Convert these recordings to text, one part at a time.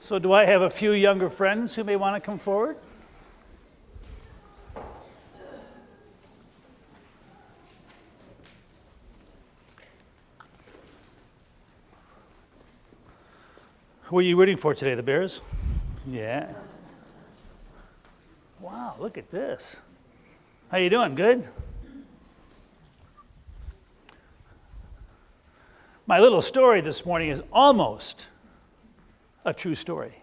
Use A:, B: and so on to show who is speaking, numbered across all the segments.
A: So do I have a few younger friends who may want to come forward? Who are you rooting for today, the Bears? Yeah. Wow, look at this. How you doing? Good? My little story this morning is almost a true story.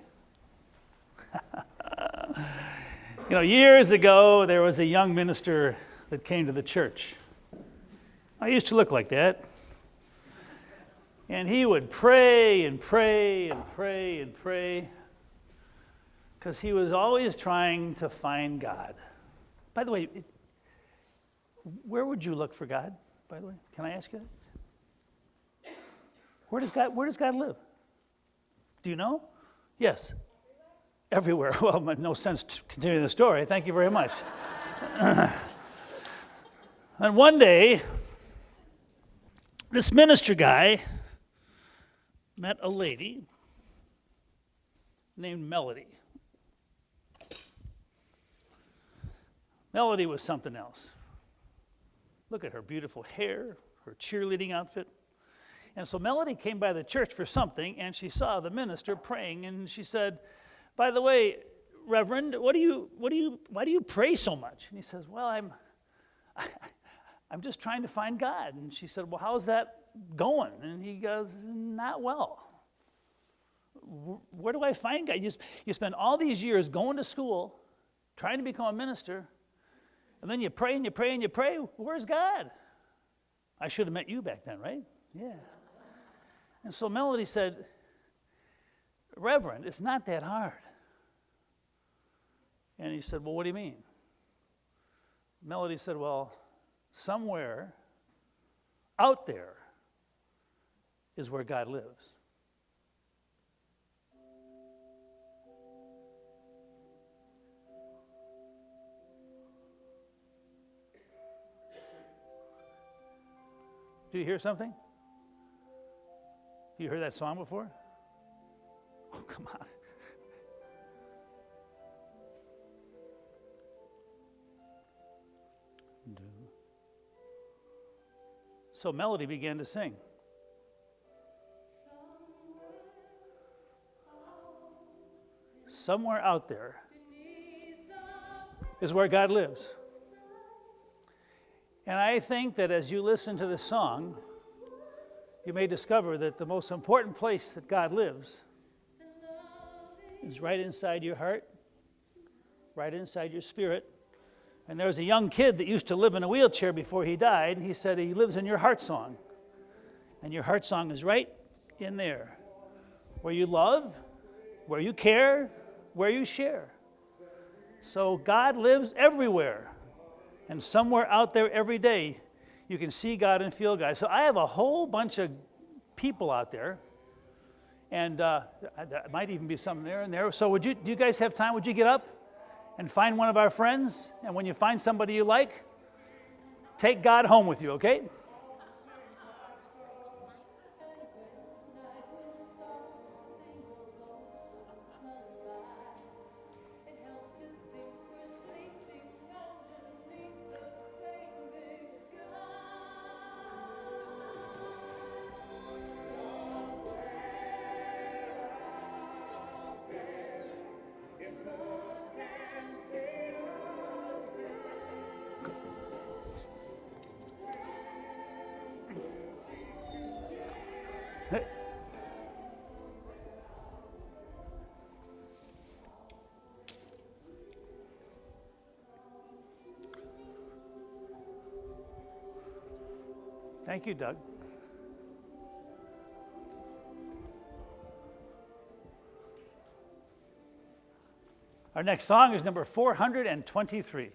A: Years ago, there was a young minister that came to the church. I used to look like that. And he would pray and pray and pray and pray because he was always trying to find God. By the way, where would you look for God, by the way? Can I ask you that? Where does God live? Do you know? Yes. Everywhere. Well, no sense continuing the story. Thank you very much. And one day, this minister guy met a lady named Melody. Melody was something else. Look at her beautiful hair, her cheerleading outfit. And so Melody came by the church for something, and she saw the minister praying, and she said, "By the way, Reverend, why do you pray so much?" And he says, "Well, I'm just trying to find God." And she said, "Well, how's that going?" And he goes, "Not well. Where do I find God? You spend all these years going to school, trying to become a minister, and then you pray and you pray and you pray. Where's God?" I should have met you back then, right? Yeah. And so Melody said, "Reverend, it's not that hard." And he said, "Well, what do you mean?" Melody said, "Well, somewhere out there is where God lives." Do you hear something? You heard that song before? Oh, come on. So Melody began to sing. Somewhere out there is where God lives. And I think that as you listen to this song, you may discover that the most important place that God lives is right inside your heart, right inside your spirit. And there was a young kid that used to live in a wheelchair before he died, and he said he lives in your heart song. And your heart song is right in there, where you love, where you care, where you share. So God lives everywhere. And somewhere out there every day, you can see God and feel God. So I have a whole bunch of people out there, and there might even be some there and there. So do you guys have time? Would you get up and find one of our friends? And when you find somebody you like, take God home with you, okay? Thank you, Doug. Our next song is number 423.